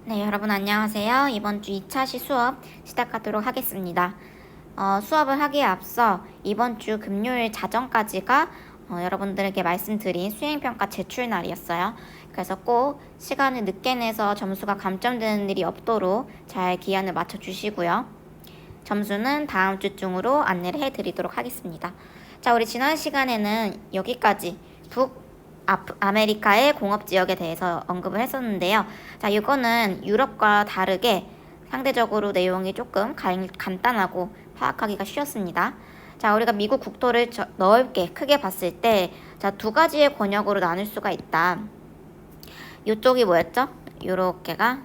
네, 여러분 안녕하세요. 이번 주 2차시 수업 시작하도록 하겠습니다. 수업을 하기에 앞서 이번 주 금요일 자정까지가 여러분들에게 말씀드린 수행평가 제출 날이었어요. 그래서 꼭 시간을 늦게 내서 점수가 감점되는 일이 없도록 잘 기한을 맞춰주시고요. 점수는 다음 주 중으로 안내를 해드리도록 하겠습니다. 자, 우리 지난 시간에는 여기까지 아메리카의 공업지역에 대해서 언급을 했었는데요. 자, 이거는 유럽과 다르게 상대적으로 내용이 조금 간단하고 파악하기가 쉬웠습니다. 자, 우리가 미국 국토를 넓게 크게 봤을 때, 자, 두 가지의 권역으로 나눌 수가 있다. 이쪽이 뭐였죠? 요렇게가,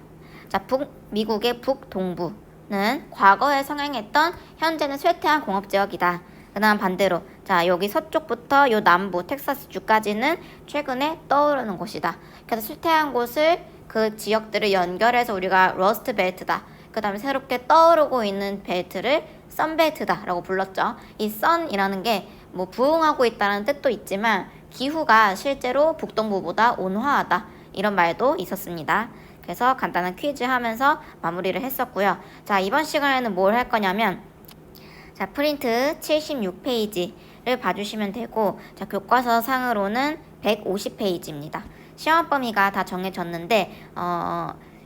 자, 미국의 북동부는 과거에 성행했던 현재는 쇠퇴한 공업지역이다. 그 다음 반대로, 자, 여기 서쪽부터 요 남부 텍사스주까지는 최근에 떠오르는 곳이다. 그래서 쇠퇴한 곳을 그 지역들을 연결해서 우리가 러스트 벨트다. 그 다음에 새롭게 떠오르고 있는 벨트를 선벨트다 라고 불렀죠. 이 선이라는 게 뭐 부흥하고 있다는 뜻도 있지만 기후가 실제로 북동부보다 온화하다 이런 말도 있었습니다. 그래서 간단한 퀴즈 하면서 마무리를 했었고요. 자, 이번 시간에는 뭘 할 거냐면, 자, 프린트 76페이지를 봐주시면 되고, 자, 교과서 상으로는 150페이지입니다. 시험 범위가 다 정해졌는데,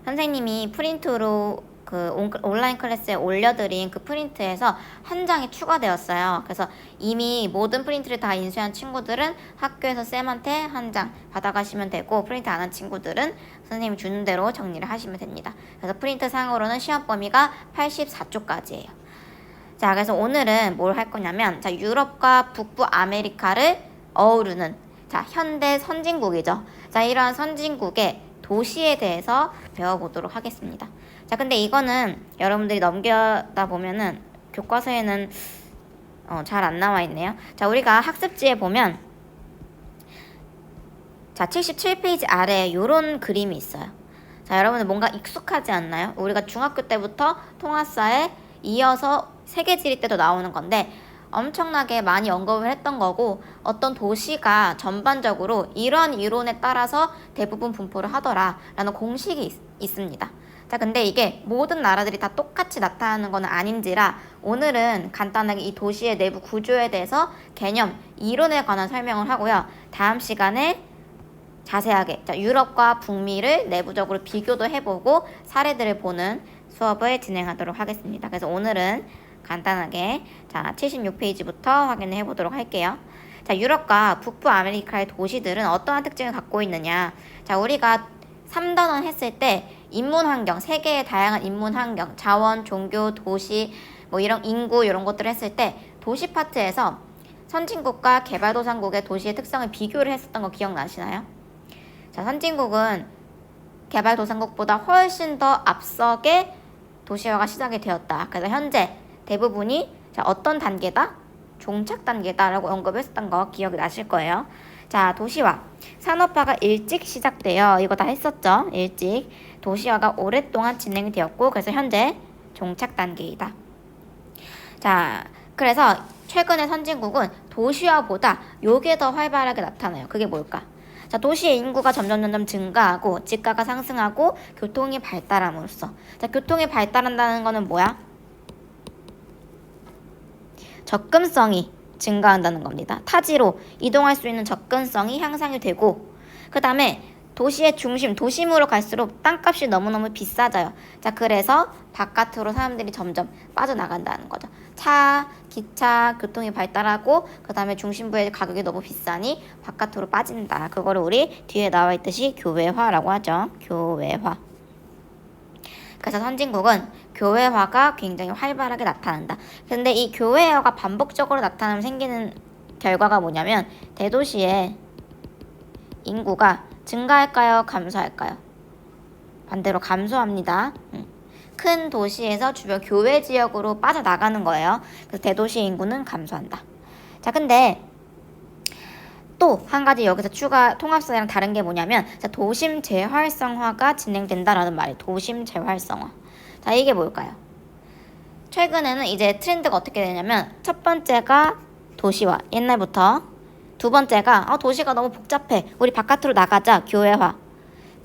선생님이 프린트로 그 온라인 클래스에 올려드린 그 프린트에서 한 장이 추가되었어요. 그래서 이미 모든 프린트를 다 인수한 친구들은 학교에서 쌤한테 한 장 받아가시면 되고, 프린트 안 한 친구들은 선생님이 주는 대로 정리를 하시면 됩니다. 그래서 프린트 상으로는 시험 범위가 84쪽까지예요. 자, 그래서 오늘은 뭘 할 거냐면, 자, 유럽과 북부 아메리카를 어우르는, 자, 현대 선진국이죠. 자, 이러한 선진국의 도시에 대해서 배워보도록 하겠습니다. 자, 근데 이거는 여러분들이 넘겨다 보면은 교과서에는 잘 안 나와 있네요. 자, 우리가 학습지에 보면, 자, 77페이지 아래에 요런 그림이 있어요. 자, 여러분들 뭔가 익숙하지 않나요? 우리가 중학교 때부터 통합사에 이어서 세계지리 때도 나오는 건데 엄청나게 많이 언급을 했던 거고, 어떤 도시가 전반적으로 이런 이론에 따라서 대부분 분포를 하더라 라는 공식이 있습니다. 자, 근데 이게 모든 나라들이 다 똑같이 나타나는 건 아닌지라 오늘은 간단하게 이 도시의 내부 구조에 대해서 개념, 이론에 관한 설명을 하고요. 다음 시간에 자세하게, 자, 유럽과 북미를 내부적으로 비교도 해보고 사례들을 보는 수업을 진행하도록 하겠습니다. 그래서 오늘은 간단하게, 자, 76페이지부터 확인을 해보도록 할게요. 자, 유럽과 북부 아메리카의 도시들은 어떠한 특징을 갖고 있느냐. 자, 우리가 3단원 했을 때 인문 환경, 세계의 다양한 인문 환경, 자원, 종교, 도시, 뭐 이런 인구 이런 것들을 했을 때 도시 파트에서 선진국과 개발도상국의 도시의 특성을 비교를 했었던 거 기억나시나요? 자, 선진국은 개발도상국보다 훨씬 더 앞서게 도시화가 시작이 되었다. 그래서 현재 대부분이, 자, 어떤 단계다? 종착 단계다라고 언급했었던 거 기억이 나실 거예요. 자, 도시화. 산업화가 일찍 시작돼요. 이거 다 했었죠? 일찍. 도시화가 오랫동안 진행이 되었고, 그래서 현재 종착 단계이다. 자, 그래서 최근의 선진국은 도시화보다 요게 더 활발하게 나타나요. 그게 뭘까? 자, 도시의 인구가 점점 증가하고 집가가 상승하고 교통이 발달함으로써, 자, 교통이 발달한다는 거는 뭐야? 접근성이 증가한다는 겁니다. 타지로 이동할 수 있는 접근성이 향상이 되고, 그 다음에 도시의 중심, 도심으로 갈수록 땅값이 너무너무 비싸져요. 자, 그래서 바깥으로 사람들이 점점 빠져나간다는 거죠. 차, 기차, 교통이 발달하고 그 다음에 중심부의 가격이 너무 비싸니 바깥으로 빠진다. 그거를 우리 뒤에 나와 있듯이 교외화라고 하죠. 교외화. 그래서 선진국은 교외화가 굉장히 활발하게 나타난다. 근데 이 교외화가 반복적으로 나타나면 생기는 결과가 뭐냐면 대도시의 인구가 증가할까요? 감소할까요? 반대로 감소합니다. 큰 도시에서 주변 교외 지역으로 빠져나가는 거예요. 그래서 대도시 인구는 감소한다. 자, 근데 또 한 가지 여기서 추가 통합사랑 다른 게 뭐냐면, 자, 도심 재활성화가 진행된다라는 말이에요. 도심 재활성화. 자, 이게 뭘까요? 최근에는 이제 트렌드가 어떻게 되냐면, 첫 번째가 도시화. 옛날부터. 두 번째가 도시가 너무 복잡해. 우리 바깥으로 나가자. 교외화.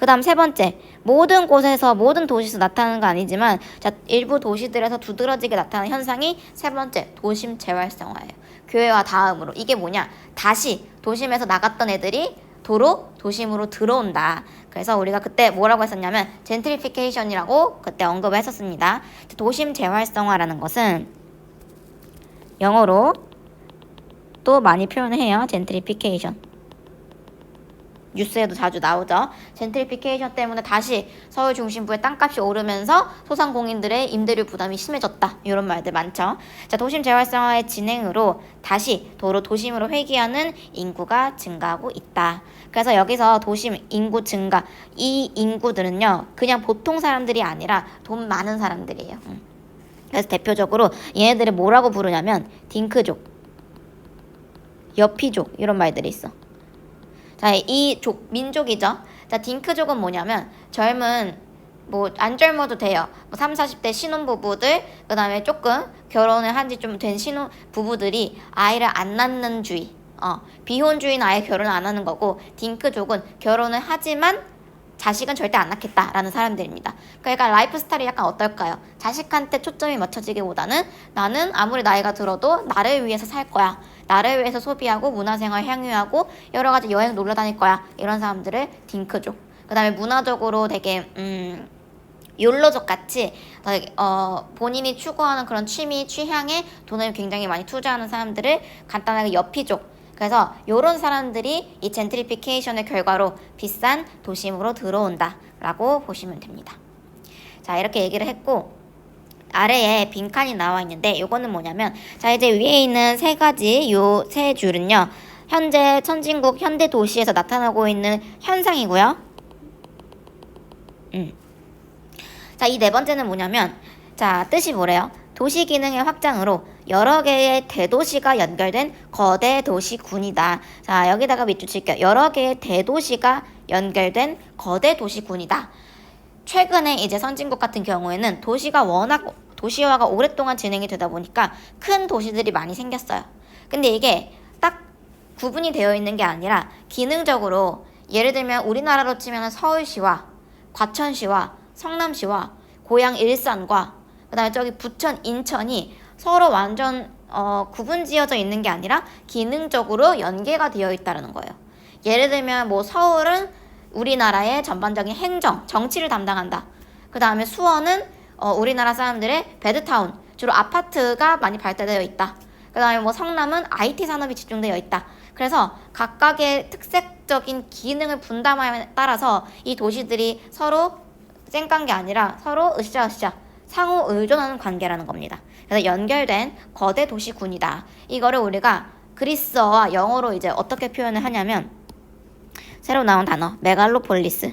그 다음 세 번째, 모든 곳에서 모든 도시에서 나타나는 건 아니지만 자, 일부 도시들에서 두드러지게 나타나는 현상이 세 번째, 도심 재활성화예요. 교회와 다음으로. 이게 뭐냐? 다시 도심에서 나갔던 애들이 도로 도심으로 들어온다. 그래서 우리가 그때 뭐라고 했었냐면 젠트리피케이션이라고 그때 언급을 했었습니다. 도심 재활성화라는 것은 영어로 또 많이 표현을 해요. 젠트리피케이션. 뉴스에도 자주 나오죠. 젠트리피케이션 때문에 다시 서울 중심부의 땅값이 오르면서 소상공인들의 임대료 부담이 심해졌다. 이런 말들 많죠. 자, 도심 재활성화의 진행으로 다시 도로 도심으로 회귀하는 인구가 증가하고 있다. 그래서 여기서 도심 인구 증가, 이 인구들은요, 그냥 보통 사람들이 아니라 돈 많은 사람들이에요. 그래서 대표적으로 얘네들을 뭐라고 부르냐면 딩크족, 여피족 이런 말들이 있어. 자, 이 민족이죠. 자, 딩크족은 뭐냐면 젊은 뭐 안 젊어도 돼요. 뭐 3, 40대 신혼부부들, 그 다음에 조금 결혼을 한 지 좀 된 신혼부부들이 아이를 안 낳는 주의. 비혼주의는 아예 결혼을 안 하는 거고, 딩크족은 결혼을 하지만 자식은 절대 안 낳겠다라는 사람들입니다. 그러니까 라이프 스타일이 약간 어떨까요? 자식한테 초점이 맞춰지기보다는 나는 아무리 나이가 들어도 나를 위해서 살 거야. 나를 위해서 소비하고 문화생활 향유하고 여러 가지 여행 놀러 다닐 거야. 이런 사람들을 딩크족. 그 다음에 문화적으로 되게 욜로족 같이 본인이 추구하는 그런 취미, 취향에 돈을 굉장히 많이 투자하는 사람들을 간단하게 여피족. 그래서 이런 사람들이 이 젠트리피케이션의 결과로 비싼 도심으로 들어온다 라고 보시면 됩니다. 자, 이렇게 얘기를 했고 아래에 빈칸이 나와 있는데 요거는 뭐냐면 자, 이제 위에 있는 세 가지 요 세 줄은요 현재 선진국 현대 도시에서 나타나고 있는 현상이고요. 자, 이 네 번째는 뭐냐면 자, 뜻이 뭐래요? 도시 기능의 확장으로 여러 개의 대도시가 연결된 거대 도시군이다. 자, 여기다가 밑줄 칠게요. 여러 개의 대도시가 연결된 거대 도시군이다. 최근에 이제 선진국 같은 경우에는 도시가 워낙 도시화가 오랫동안 진행이 되다 보니까 큰 도시들이 많이 생겼어요. 근데 이게 딱 구분이 되어 있는 게 아니라 기능적으로 예를 들면 우리나라로 치면 서울시와 과천시와 성남시와 고향 일산과 그 다음에 저기 부천, 인천이 서로 완전 구분 지어져 있는 게 아니라 기능적으로 연계가 되어 있다는 거예요. 예를 들면 뭐 서울은 우리나라의 전반적인 행정, 정치를 담당한다. 그 다음에 수원은 우리나라 사람들의 베드타운, 주로 아파트가 많이 발달되어 있다. 그 다음에 뭐 성남은 IT 산업이 집중되어 있다. 그래서 각각의 특색적인 기능을 분담함에 따라서 이 도시들이 서로 쌩깐 게 아니라 서로 으쌰으쌰 상호 의존하는 관계라는 겁니다. 그래서 연결된 거대 도시군이다. 이거를 우리가 그리스어와 영어로 이제 어떻게 표현을 하냐면 새로 나온 단어 메갈로폴리스.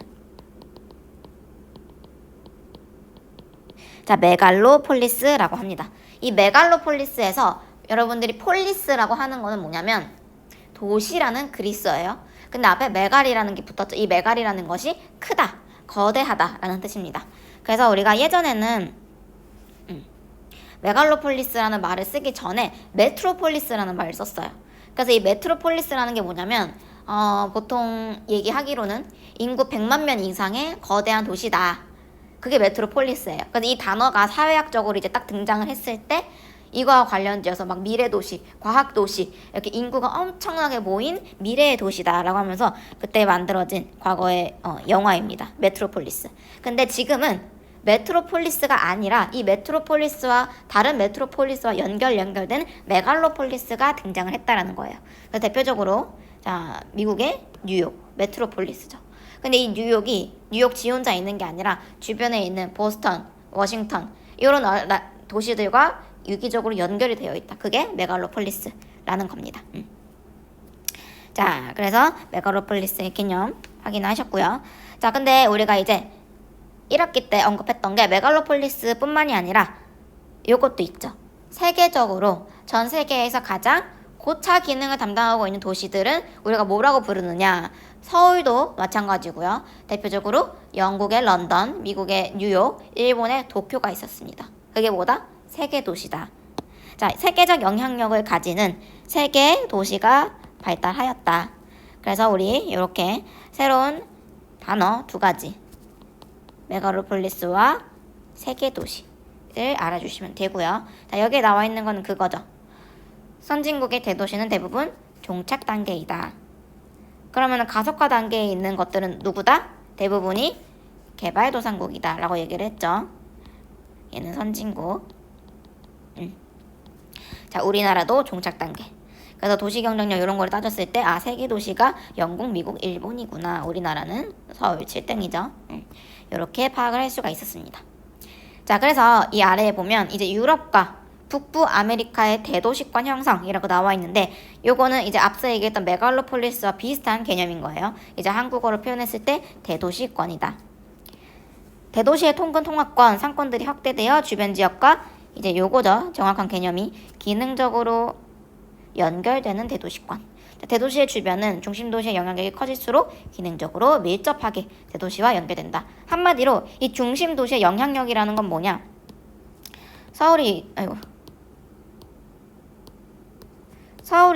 자, 메갈로폴리스라고 합니다. 이 메갈로폴리스에서 여러분들이 폴리스라고 하는 거는 뭐냐면 도시라는 그리스어예요. 근데 앞에 메갈이라는 게 붙었죠. 이 메갈이라는 것이 크다, 거대하다라는 뜻입니다. 그래서 우리가 예전에는 메갈로폴리스라는 말을 쓰기 전에 메트로폴리스라는 말을 썼어요. 그래서 이 메트로폴리스라는 게 뭐냐면 보통 얘기하기로는 인구 100만 명 이상의 거대한 도시다. 그게 메트로폴리스예요. 그래서 이 단어가 사회학적으로 이제 딱 등장을 했을 때 이거와 관련지어서 막 미래도시, 과학도시 이렇게 인구가 엄청나게 모인 미래의 도시다라고 하면서 그때 만들어진 과거의 영화입니다. 메트로폴리스. 근데 지금은 메트로폴리스가 아니라 이 메트로폴리스와 다른 메트로폴리스와 연결된 메갈로폴리스가 등장을 했다라는 거예요. 그래서 대표적으로 자, 미국의 뉴욕 메트로폴리스죠. 근데 이 뉴욕 지 혼자 있는 게 아니라 주변에 있는 보스턴, 워싱턴 이런 도시들과 유기적으로 연결이 되어 있다. 그게 메갈로폴리스라는 겁니다. 자, 그래서 메갈로폴리스의 개념 확인하셨고요. 자, 근데 우리가 이제 1학기 때 언급했던 게 메갈로폴리스 뿐만이 아니라 요것도 있죠. 세계적으로 전 세계에서 가장 고차 기능을 담당하고 있는 도시들은 우리가 뭐라고 부르느냐. 서울도 마찬가지고요. 대표적으로 영국의 런던, 미국의 뉴욕, 일본의 도쿄가 있었습니다. 그게 뭐다? 세계 도시다. 자, 세계적 영향력을 가지는 세계 도시가 발달하였다. 그래서 우리 이렇게 새로운 단어 두 가지. 메가로폴리스와 세계 도시를 알아주시면 되고요. 자, 여기에 나와 있는 건 그거죠. 선진국의 대도시는 대부분 종착 단계이다. 그러면 가속화 단계에 있는 것들은 누구다? 대부분이 개발도상국이다 라고 얘기를 했죠. 얘는 선진국. 자, 우리나라도 종착 단계. 그래서 도시 경쟁력 이런 걸 따졌을 때 세계 도시가 영국, 미국, 일본이구나. 우리나라는 서울 7등이죠. 이렇게 파악을 할 수가 있었습니다. 자, 그래서 이 아래에 보면 이제 유럽과 북부 아메리카의 대도시권 형성이라고 나와 있는데, 요거는 이제 앞서 얘기했던 메갈로폴리스와 비슷한 개념인 거예요. 이제 한국어로 표현했을 때 대도시권이다. 대도시의 통근 통합권, 상권들이 확대되어 주변 지역과 이제 요거죠. 정확한 개념이 기능적으로 연결되는 대도시권. 대도시의 주변은 중심 도시의 영향력이 커질수록 기능적으로 밀접하게 대도시와 연결된다. 한마디로 이 중심 도시의 영향력이라는 건 뭐냐? 서울이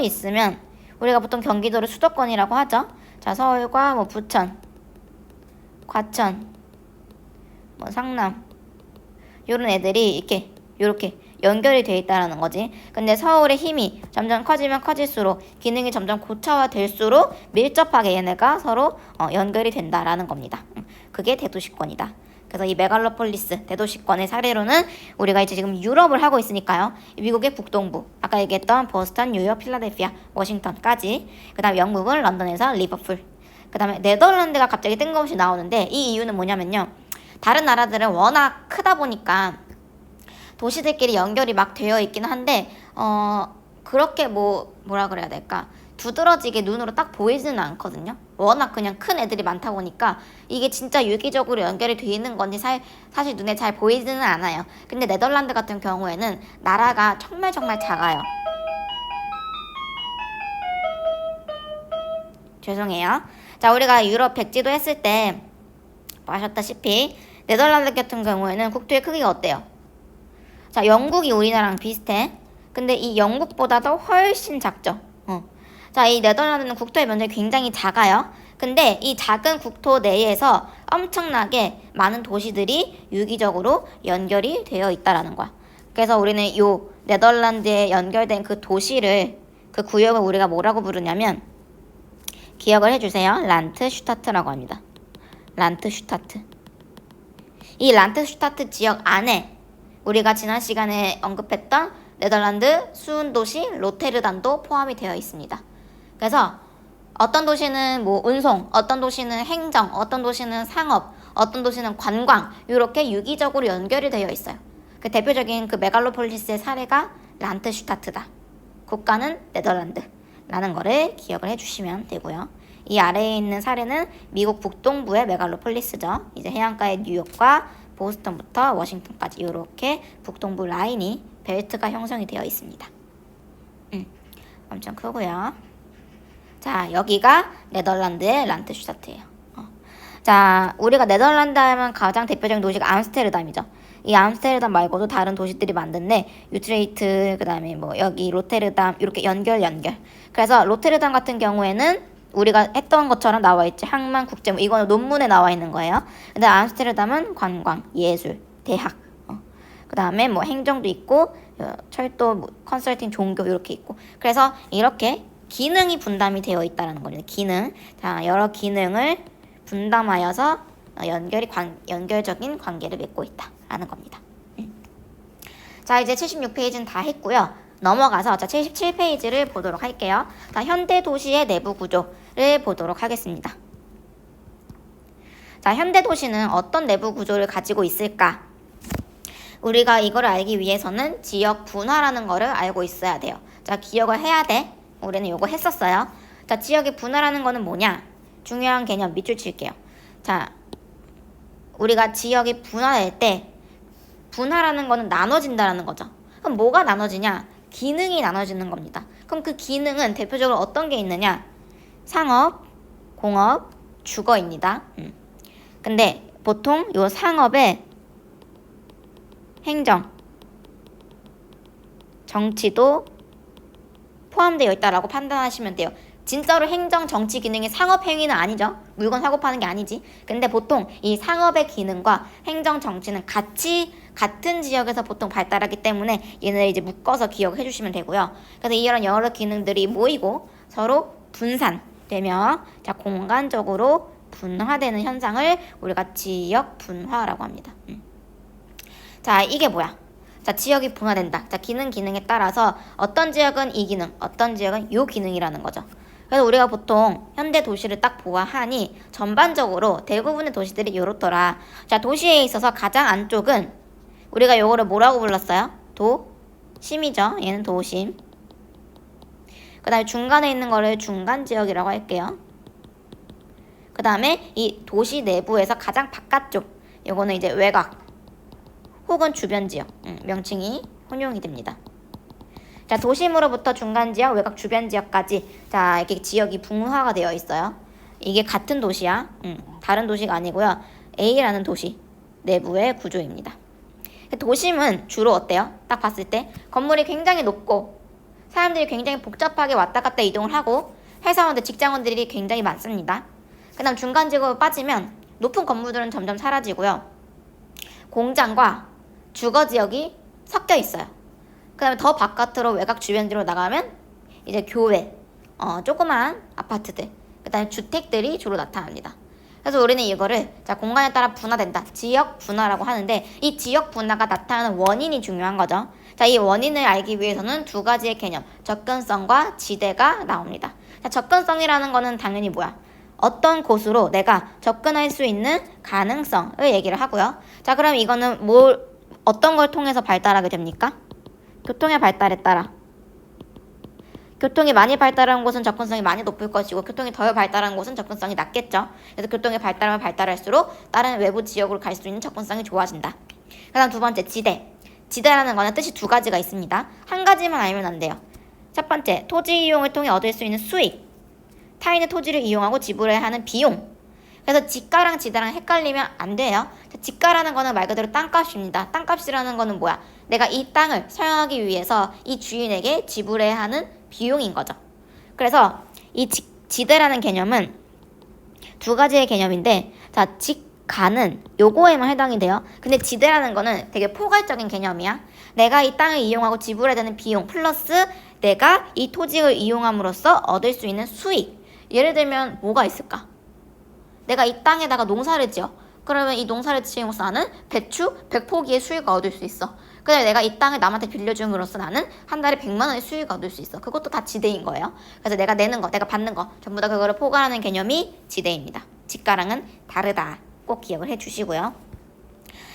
있으면 우리가 보통 경기도를 수도권이라고 하죠. 자, 서울과 뭐 부천, 과천, 뭐 상남 요런 애들이 이렇게 연결이 돼 있다라는 거지. 근데 서울의 힘이 점점 커지면 커질수록 기능이 점점 고차화될수록 밀접하게 얘네가 서로 연결이 된다라는 겁니다. 그게 대도시권이다. 그래서 이 메갈로폴리스 대도시권의 사례로는 우리가 이제 지금 유럽을 하고 있으니까요. 미국의 북동부, 아까 얘기했던 보스턴, 뉴욕, 필라델피아, 워싱턴까지. 그 다음에 영국은 런던에서 리버풀. 그 다음에 네덜란드가 갑자기 뜬금없이 나오는데, 이 이유는 뭐냐면요. 다른 나라들은 워낙 크다 보니까 도시들끼리 연결이 막 되어 있긴 한데 그렇게 뭐라 그래야 될까, 두드러지게 눈으로 딱 보이지는 않거든요. 워낙 그냥 큰 애들이 많다 보니까 이게 진짜 유기적으로 연결이 돼 있는 건지 사실 눈에 잘 보이지는 않아요. 근데 네덜란드 같은 경우에는 나라가 정말 작아요. 죄송해요. 자, 우리가 유럽 백지도 했을 때 아셨다시피 네덜란드 같은 경우에는 국토의 크기가 어때요? 자, 영국이 우리나라랑 비슷해. 근데 이 영국보다도 훨씬 작죠. 자, 이 네덜란드는 국토의 면적이 굉장히 작아요. 근데 이 작은 국토 내에서 엄청나게 많은 도시들이 유기적으로 연결이 되어 있다라는 거야. 그래서 우리는 요 네덜란드에 연결된 그 도시를, 그 구역을 우리가 뭐라고 부르냐면, 기억을 해주세요. 란트슈타트라고 합니다. 란트슈타트. 이 란트슈타트 지역 안에 우리가 지난 시간에 언급했던 네덜란드 수은도시 로테르담도 포함이 되어 있습니다. 그래서 어떤 도시는 뭐 운송, 어떤 도시는 행정, 어떤 도시는 상업, 어떤 도시는 관광, 이렇게 유기적으로 연결이 되어 있어요. 그 대표적인 그 메갈로폴리스의 사례가 란트슈타트다. 국가는 네덜란드라는 거를 기억을 해주시면 되고요. 이 아래에 있는 사례는 미국 북동부의 메갈로폴리스죠. 이제 해안가의 뉴욕과 보스턴부터 워싱턴까지 이렇게 북동부 라인이 벨트가 형성이 되어 있습니다. 엄청 크고요. 자, 여기가 네덜란드의 란트슈타트예요. 자, 우리가 네덜란드 하면 가장 대표적인 도시가 암스테르담이죠. 이 암스테르담 말고도 다른 도시들이 많은데 유트레이트, 그 다음에 뭐 여기 로테르담 이렇게 연결. 그래서 로테르담 같은 경우에는 우리가 했던 것처럼 나와 있지. 항만 국제무, 이거는 논문에 나와 있는 거예요. 근데 암스테르담은 관광, 예술, 대학, 그 다음에 뭐 행정도 있고 철도, 뭐 컨설팅, 종교 이렇게 있고. 그래서 이렇게 기능이 분담이 되어 있다는 거예요. 기능. 자, 여러 기능을 분담하여서 연결적인 관계를 맺고 있다라는 겁니다. 자, 이제 76페이지는 다 했고요. 넘어가서 77페이지를 보도록 할게요. 자, 현대 도시의 내부 구조를 보도록 하겠습니다. 자, 현대 도시는 어떤 내부 구조를 가지고 있을까? 우리가 이걸 알기 위해서는 지역 분화라는 거를 알고 있어야 돼요. 자, 기억을 해야 돼. 우리는 요거 했었어요. 자, 지역의 분화라는 거는 뭐냐? 중요한 개념 밑줄 칠게요. 자, 우리가 지역이 분화될 때 분화라는 거는 나눠진다라는 거죠. 그럼 뭐가 나눠지냐? 기능이 나눠지는 겁니다. 그럼 그 기능은 대표적으로 어떤 게 있느냐? 상업, 공업, 주거입니다. 근데 보통 요 상업에 행정, 정치도 포함되어 있다라고 판단하시면 돼요. 진짜로 행정, 정치 기능이 상업 행위는 아니죠. 물건 사고 파는 게 아니지. 근데 보통 이 상업의 기능과 행정 정치는 같은 지역에서 보통 발달하기 때문에 얘네를 이제 묶어서 기억해 주시면 되고요. 그래서 이런 여러 기능들이 모이고 서로 분산되며 자, 공간적으로 분화되는 현상을 우리가 지역 분화라고 합니다. 자, 이게 뭐야? 자, 지역이 분화된다. 자, 기능에 따라서 어떤 지역은 이 기능, 어떤 지역은 요 기능이라는 거죠. 그래서 우리가 보통 현대 도시를 딱 보아하니 전반적으로 대부분의 도시들이 이렇더라. 자, 도시에 있어서 가장 안쪽은 우리가 요거를 뭐라고 불렀어요? 도심이죠. 얘는 도심. 그 다음에 중간에 있는 거를 중간지역이라고 할게요. 그 다음에 이 도시 내부에서 가장 바깥쪽, 요거는 이제 외곽 혹은 주변지역, 명칭이 혼용이 됩니다. 자, 도심으로부터 중간지역, 외곽 주변지역까지 자, 이렇게 지역이 분화가 되어 있어요. 이게 같은 도시야. 다른 도시가 아니고요. A라는 도시 내부의 구조입니다. 도심은 주로 어때요? 딱 봤을 때 건물이 굉장히 높고 사람들이 굉장히 복잡하게 왔다 갔다 이동을 하고 회사원들, 직장원들이 굉장히 많습니다. 그 다음 중간지역으로 빠지면 높은 건물들은 점점 사라지고요. 공장과 주거지역이 섞여 있어요. 그 다음에 더 바깥으로 외곽 주변지로 나가면 이제 교외, 조그만 아파트들, 그 다음에 주택들이 주로 나타납니다. 그래서 우리는 이거를 자, 공간에 따라 분화된다. 지역 분화라고 하는데 이 지역 분화가 나타나는 원인이 중요한 거죠. 자, 이 원인을 알기 위해서는 두 가지의 개념, 접근성과 지대가 나옵니다. 자, 접근성이라는 거는 당연히 뭐야? 어떤 곳으로 내가 접근할 수 있는 가능성을 얘기를 하고요. 자, 그럼 이거는 어떤 걸 통해서 발달하게 됩니까? 교통의 발달에 따라. 교통이 많이 발달한 곳은 접근성이 많이 높을 것이고 교통이 덜 발달한 곳은 접근성이 낮겠죠. 그래서 교통이 발달하면 발달할수록 다른 외부 지역으로 갈 수 있는 접근성이 좋아진다. 그 다음 두 번째, 지대. 지대라는 거는 뜻이 두 가지가 있습니다. 한 가지만 알면 안 돼요. 첫 번째, 토지 이용을 통해 얻을 수 있는 수익. 타인의 토지를 이용하고 지불해야 하는 비용. 그래서 지가랑 지대랑 헷갈리면 안 돼요. 지가라는 거는 말 그대로 땅값입니다. 땅값이라는 거는 뭐야? 내가 이 땅을 사용하기 위해서 이 주인에게 지불해야 하는 비용인 거죠. 그래서 이 지대라는 개념은 두 가지의 개념인데, 자, 지가는 요거에만 해당이 돼요. 근데 지대라는 거는 되게 포괄적인 개념이야. 내가 이 땅을 이용하고 지불해야 되는 비용 플러스 내가 이 토지를 이용함으로써 얻을 수 있는 수익. 예를 들면 뭐가 있을까? 내가 이 땅에다가 농사를 지어. 그러면 이 농사를 지음으로써 나는 배추 100포기의 수익을 얻을 수 있어. 그다음에 내가 이 땅을 남한테 빌려줌으로써 나는 한 달에 100만 원의 수익을 얻을 수 있어. 그것도 다 지대인 거예요. 그래서 내가 내는 거, 내가 받는 거 전부 다 그거를 포괄하는 개념이 지대입니다. 지가랑은 다르다. 꼭 기억을 해주시고요.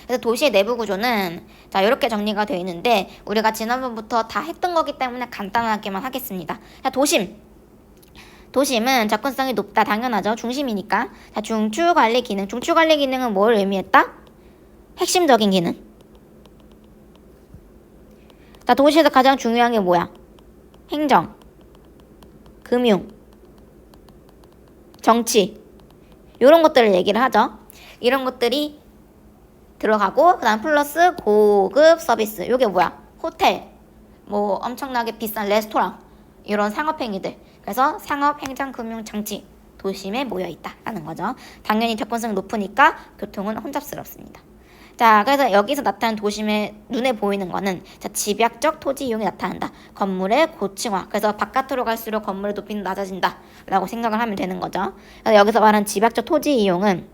그래서 도시의 내부 구조는 자, 이렇게 정리가 되어 있는데 우리가 지난번부터 다 했던 거기 때문에 간단하게만 하겠습니다. 자, 도심은 접근성이 높다. 당연하죠. 중심이니까. 자, 중추관리 기능. 중추관리 기능은 뭘 의미했다? 핵심적인 기능. 자, 도시에서 가장 중요한 게 뭐야? 행정, 금융, 정치. 이런 것들을 얘기를 하죠. 이런 것들이 들어가고 그 다음 플러스 고급 서비스. 이게 뭐야? 호텔, 뭐 엄청나게 비싼 레스토랑, 이런 상업행위들. 그래서 상업, 행정, 금융, 정치, 도심에 모여있다라는 거죠. 당연히 접근성이 높으니까 교통은 혼잡스럽습니다. 자, 그래서 여기서 나타난 도심의 눈에 보이는 거는 자, 집약적 토지 이용이 나타난다. 건물의 고층화. 그래서 바깥으로 갈수록 건물의 높이는 낮아진다 라고 생각을 하면 되는 거죠. 그래서 여기서 말한 집약적 토지 이용은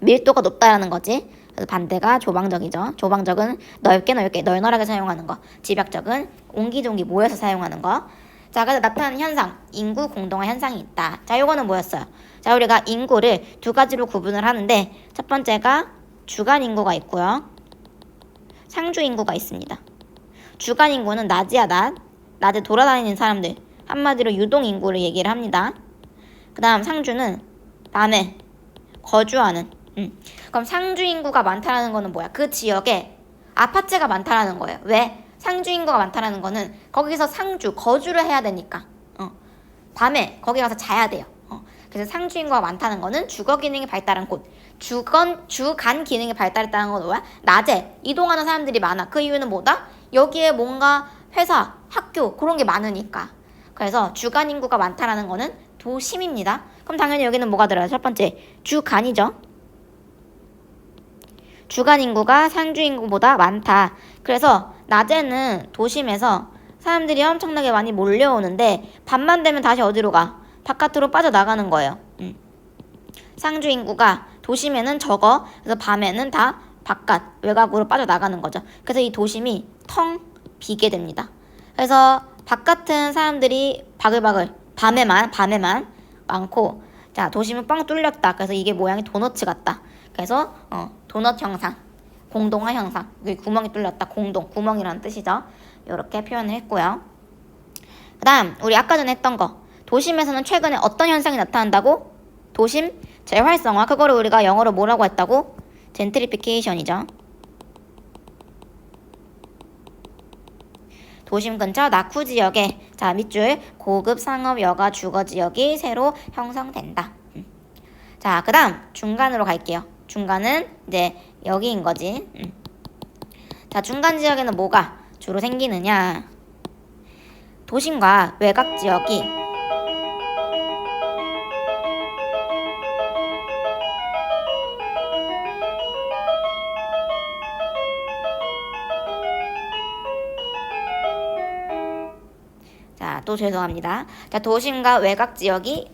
밀도가 높다라는 거지. 그래서 반대가 조방적이죠. 조방적은 넓게 널널하게 사용하는 거. 집약적은 옹기종기 모여서 사용하는 거. 자, 그래서 나타나는 현상, 인구 공동화 현상이 있다. 자, 요거는 뭐였어요? 자, 우리가 인구를 두 가지로 구분을 하는데 첫 번째가 주간 인구가 있고요. 상주 인구가 있습니다. 주간 인구는 낮이야, 낮에 돌아다니는 사람들. 한마디로 유동 인구를 얘기를 합니다. 그 다음 상주는 밤에 거주하는. 그럼 상주 인구가 많다라는 거는 뭐야? 그 지역에 아파트가 많다라는 거예요. 왜? 상주 인구가 많다라는 거는 거기서 거주를 해야 되니까. 밤에 거기 가서 자야 돼요. 그래서 상주 인구가 많다는 거는 주거 기능이 발달한 곳. 주간 기능이 발달했다는 건 뭐야? 낮에 이동하는 사람들이 많아. 그 이유는 뭐다? 여기에 뭔가 회사, 학교 그런 게 많으니까. 그래서 주간 인구가 많다라는 거는 도심입니다. 그럼 당연히 여기는 뭐가 들어요? 첫 번째, 주간이죠. 주간 인구가 상주 인구보다 많다. 그래서 낮에는 도심에서 사람들이 엄청나게 많이 몰려오는데 밤만 되면 다시 어디로 가? 바깥으로 빠져나가는 거예요. 상주 인구가 도심에는 적어. 그래서 밤에는 다 바깥, 외곽으로 빠져나가는 거죠. 그래서 이 도심이 텅 비게 됩니다. 그래서 바깥은 사람들이 바글바글 밤에만 많고, 자, 도심은 뻥 뚫렸다. 그래서 이게 모양이 도너츠 같다. 그래서 도넛 형상, 공동화 형상, 여기 구멍이 뚫렸다. 공동, 구멍이라는 뜻이죠. 이렇게 표현을 했고요. 그 다음 우리 아까 전에 했던 거, 도심에서는 최근에 어떤 현상이 나타난다고? 도심 재활성화. 그거를 우리가 영어로 뭐라고 했다고? 젠트리피케이션이죠. 도심 근처 낙후 지역에, 자, 밑줄, 고급 상업 여가 주거 지역이 새로 형성된다. 자, 그 다음 중간으로 갈게요. 중간은 이제 여기인 거지. 자, 중간 지역에는 뭐가 주로 생기느냐? 도심과 외곽 지역이 자, 또 죄송합니다. 자, 도심과 외곽 지역이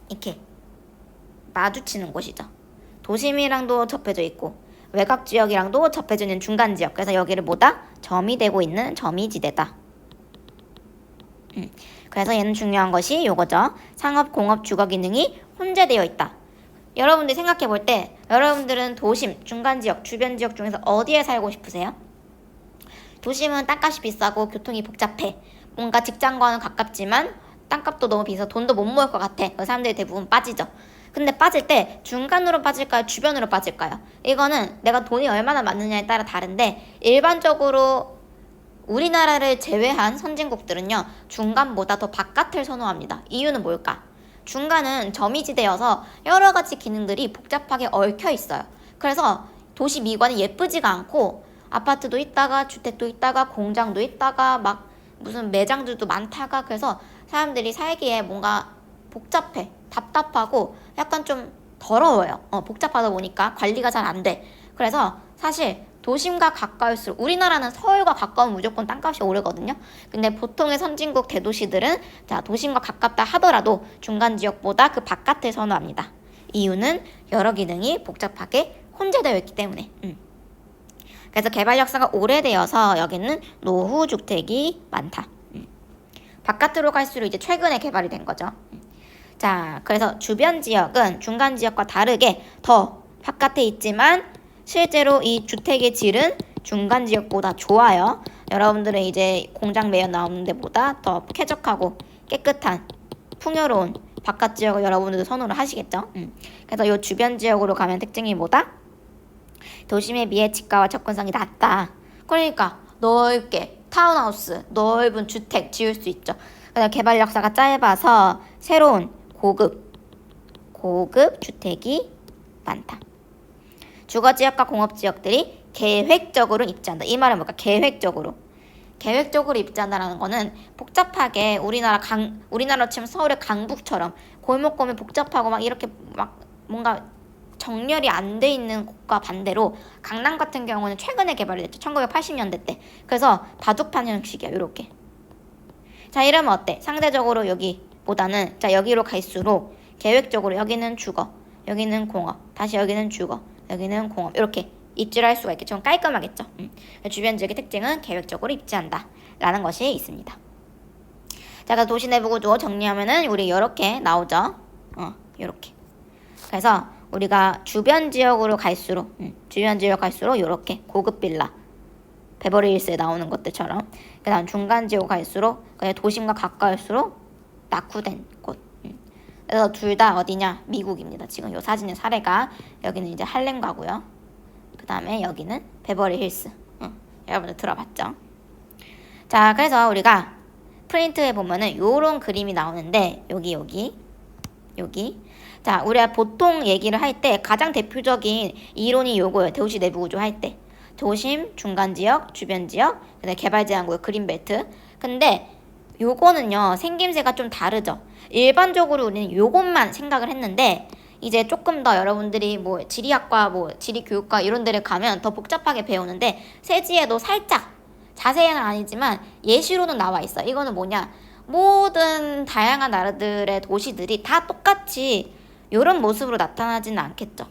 이렇게 마주치는 곳이죠. 도심이랑도 접해져 있고 외곽 지역이랑도 접해져 있는 중간 지역. 그래서 여기를 뭐다? 점이 되고 있는 점이지대다. 그래서 얘는 중요한 것이 요거죠. 상업, 공업, 주거 기능이 혼재되어 있다. 여러분들이 생각해 볼 때 여러분들은 도심, 중간 지역, 주변 지역 중에서 어디에 살고 싶으세요? 도심은 땅값이 비싸고 교통이 복잡해. 뭔가 직장과는 가깝지만 땅값도 너무 비싸서 돈도 못 모을 것 같아. 그 사람들이 대부분 빠지죠. 근데 빠질 때 중간으로 빠질까요? 주변으로 빠질까요? 이거는 내가 돈이 얼마나 많느냐에 따라 다른데, 일반적으로 우리나라를 제외한 선진국들은요, 중간보다 더 바깥을 선호합니다. 이유는 뭘까? 중간은 점이지대여서 여러 가지 기능들이 복잡하게 얽혀 있어요. 그래서 도시 미관이 예쁘지가 않고, 아파트도 있다가 주택도 있다가 공장도 있다가 막 무슨 매장들도 많다가, 그래서 사람들이 살기에 뭔가 복잡해, 답답하고 약간 좀 더러워요. 복잡하다 보니까 관리가 잘 안 돼. 그래서 사실 도심과 가까울수록, 우리나라는 서울과 가까우면 무조건 땅값이 오르거든요. 근데 보통의 선진국 대도시들은 자, 도심과 가깝다 하더라도 중간 지역보다 그 바깥을 선호합니다. 이유는 여러 기능이 복잡하게 혼재되어 있기 때문에. 그래서 개발 역사가 오래되어서 여기는 노후 주택이 많다. 바깥으로 갈수록 이제 최근에 개발이 된 거죠. 자, 그래서 주변 지역은 중간 지역과 다르게 더 바깥에 있지만 실제로 이 주택의 질은 중간 지역보다 좋아요. 여러분들은 이제 공장 매연 나오는 데보다 더 쾌적하고 깨끗한 풍요로운 바깥 지역을 여러분들도 선호를 하시겠죠. 그래서 이 주변 지역으로 가면 특징이 뭐다? 도심에 비해 집가와 접근성이 낮다. 그러니까 넓게 타운하우스, 넓은 주택 지을 수 있죠. 그다음 개발 역사가 짧아서 새로운 고급 주택이 많다. 주거지역과 공업지역들이 계획적으로 입지한다. 이 말은 뭘까? 계획적으로 입지한다라는 거는 복잡하게 우리나라 치면 서울의 강북처럼 골목골목 복잡하고 막 이렇게 막 뭔가 정렬이 안 돼 있는 곳과 반대로 강남 같은 경우는 최근에 개발이 됐죠. 1980년대 때. 그래서 바둑판 형식이야. 요렇게. 자, 이러면 어때? 상대적으로 여기보다는, 자, 여기로 갈수록 계획적으로 여기는 주거, 여기는 공업, 다시 여기는 주거, 여기는 공업, 이렇게 입지를 할 수가 있겠죠. 좀 깔끔하겠죠. 주변 지역의 특징은 계획적으로 입지한다 라는 것이 있습니다. 자, 그래서 도시 내부 구조 정리하면은 우리 이렇게 나오죠. 이렇게. 그래서 우리가 주변 지역으로 갈수록 이렇게 고급 빌라, 베버리힐스에 나오는 것들처럼, 그 다음 중간 지역 갈수록 그냥 도심과 가까울수록 낙후된 곳. 그래서 둘 다 어디냐? 미국입니다. 지금 이 사진의 사례가 여기는 이제 할렘가고요. 그 다음에 여기는 베버리힐스. 여러분들 들어봤죠? 자, 그래서 우리가 프린트에 보면은 요런 그림이 나오는데 여기. 자, 우리가 보통 얘기를 할 때 가장 대표적인 이론이 요거예요. 도시 내부 구조 할 때. 도심, 중간 지역, 주변 지역, 그다음에 개발 제한 구역, 그린벨트. 근데 요거는요, 생김새가 좀 다르죠. 일반적으로 우리는 요것만 생각을 했는데, 이제 조금 더 여러분들이 뭐 지리학과, 뭐 지리교육과 이런 데를 가면 더 복잡하게 배우는데, 세지에도 살짝, 자세히는 아니지만 예시로는 나와 있어. 이거는 뭐냐, 모든 다양한 나라들의 도시들이 다 똑같이 이런 모습으로 나타나지는 않겠죠.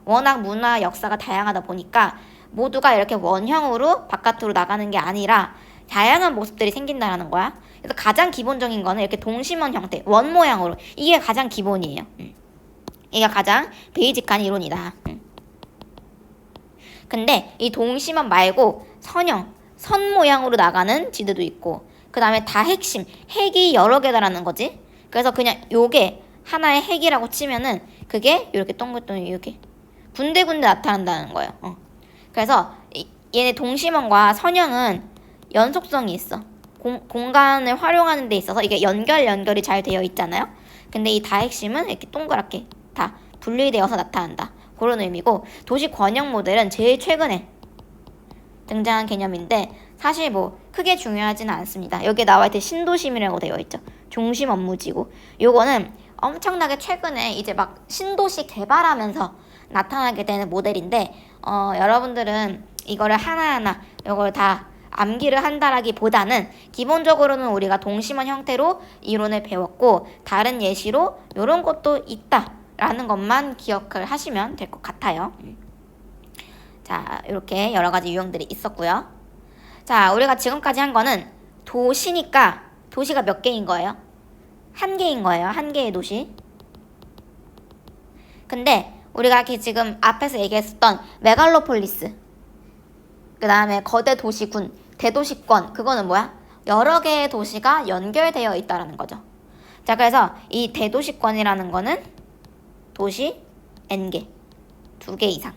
워낙 문화, 역사가 다양하다 보니까 모두가 이렇게 원형으로 바깥으로 나가는 게 아니라 다양한 모습들이 생긴다는 거야. 그래서 가장 기본적인 거는 이렇게 동심원 형태, 원 모양으로. 이게 가장 기본이에요. 이게 가장 베이직한 이론이다. 근데 이 동심원 말고 선형, 선 모양으로 나가는 지대도 있고, 그 다음에 다 핵심, 핵이 여러 개다라는 거지. 그래서 그냥 요게 하나의 핵이라고 치면은 그게 이렇게 동글동글 이렇게 군데군데 나타난다는 거예요. 그래서 얘네 동심원과 선형은 연속성이 있어. 공간을 활용하는 데 있어서 이게 연결이 잘 되어 있잖아요. 근데 이 다핵심은 이렇게 동그랗게 다 분리되어서 나타난다. 그런 의미고, 도시 권역 모델은 제일 최근에 등장한 개념인데 사실 뭐 크게 중요하지는 않습니다. 여기에 나와 있듯 신도심이라고 되어 있죠. 중심 업무지구. 요거는 엄청나게 최근에 이제 막 신도시 개발하면서 나타나게 되는 모델인데, 여러분들은 이거를 하나하나 이걸 다 암기를 한다라기보다는 기본적으로는 우리가 동심원 형태로 이론을 배웠고, 다른 예시로 이런 것도 있다라는 것만 기억을 하시면 될 것 같아요. 자, 이렇게 여러 가지 유형들이 있었고요. 자, 우리가 지금까지 한 거는 도시니까 도시가 몇 개인 거예요? 한 개인 거예요. 한 개의 도시. 근데 우리가 지금 앞에서 얘기했었던 메갈로폴리스, 그 다음에 거대 도시군, 대도시권, 그거는 뭐야? 여러 개의 도시가 연결되어 있다는 거죠. 자, 그래서 이 대도시권이라는 거는 도시 N개, 2개 이상.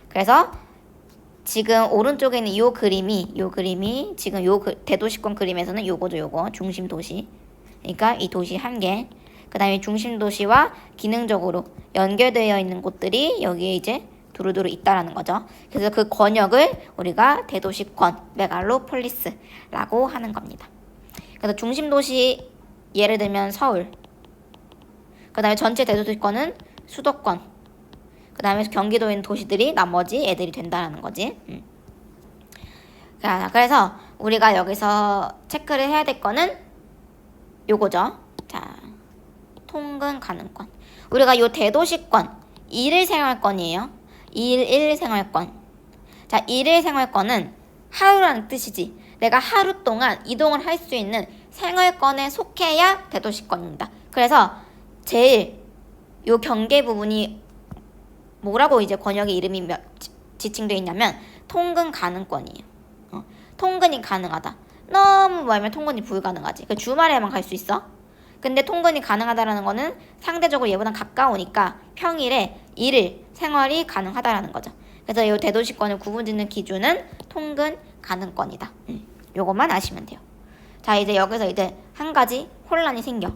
그래서 지금 오른쪽에 있는 요 그림이 지금 대도시권 그림에서는 요거죠. 요거 중심 도시. 그러니까 이 도시 한 개. 그 다음에 중심 도시와 기능적으로 연결되어 있는 곳들이 여기에 이제 두루두루 있다라는 거죠. 그래서 그 권역을 우리가 대도시권, 메갈로폴리스라고 하는 겁니다. 그래서 중심 도시 예를 들면 서울. 그 다음에 전체 대도시권은 수도권. 그 다음에 경기도에 있는 도시들이 나머지 애들이 된다는 거지. 그래서 우리가 여기서 체크를 해야 될 거는 요거죠. 자, 통근 가능권. 우리가 요 대도시권, 일일 생활권이에요. 일일 생활권. 자, 일일 생활권은 하루라는 뜻이지. 내가 하루 동안 이동을 할 수 있는 생활권에 속해야 대도시권입니다. 그래서 제일 요 경계 부분이 뭐라고 이제 권역의 이름이 지칭되어 있냐면 통근 가능권이에요. 통근이 가능하다. 너무 멀면 통근이 불가능하지. 주말에만 갈 수 있어. 근데 통근이 가능하다라는 거는 상대적으로 얘보다 가까우니까 평일에 일일 생활이 가능하다라는 거죠. 그래서 이 대도시권을 구분짓는 기준은 통근 가능권이다. 요것만 아시면 돼요. 자, 이제 여기서 이제 한 가지 혼란이 생겨.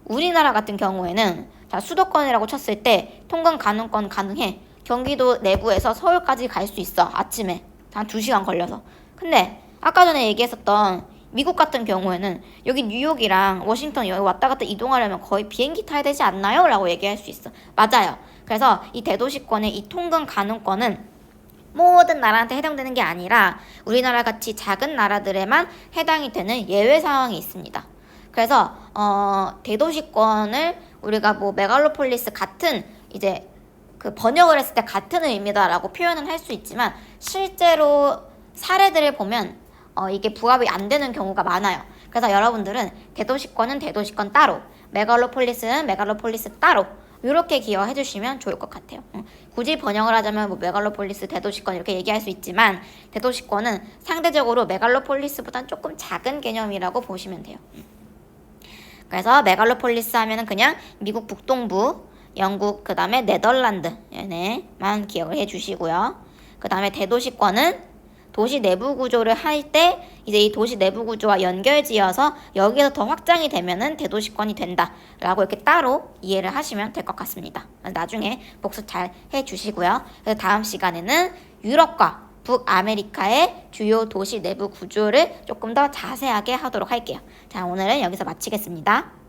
우리나라 같은 경우에는 자, 수도권이라고 쳤을 때 통근 가능권 가능해. 경기도 내부에서 서울까지 갈 수 있어. 아침에 한 2시간 걸려서. 근데 아까 전에 얘기했었던 미국 같은 경우에는 여기 뉴욕이랑 워싱턴 여기 왔다 갔다 이동하려면 거의 비행기 타야 되지 않나요? 라고 얘기할 수 있어. 맞아요. 그래서 이 대도시권의 이 통근 가능권은 모든 나라한테 해당되는 게 아니라 우리나라 같이 작은 나라들에만 해당이 되는 예외 상황이 있습니다. 그래서 대도시권을 우리가 뭐 메갈로폴리스 같은 이제 그 번역을 했을 때 같은 의미다라고 표현은 할 수 있지만 실제로 사례들을 보면 이게 부합이 안 되는 경우가 많아요. 그래서 여러분들은 대도시권은 대도시권 따로, 메갈로폴리스는 메갈로폴리스 따로 이렇게 기억해 주시면 좋을 것 같아요. 굳이 번역을 하자면 뭐 메갈로폴리스, 대도시권 이렇게 얘기할 수 있지만 대도시권은 상대적으로 메갈로폴리스보다는 조금 작은 개념이라고 보시면 돼요. 그래서 메갈로폴리스 하면은 그냥 미국 북동부, 영국, 그 다음에 네덜란드 얘네만 기억을 해 주시고요. 그 다음에 대도시권은 도시 내부 구조를 할 때 이제 이 도시 내부 구조와 연결지어서 여기에서 더 확장이 되면은 대도시권이 된다라고 이렇게 따로 이해를 하시면 될 것 같습니다. 나중에 복습 잘 해주시고요. 그래서 다음 시간에는 유럽과 북아메리카의 주요 도시 내부 구조를 조금 더 자세하게 하도록 할게요. 자, 오늘은 여기서 마치겠습니다.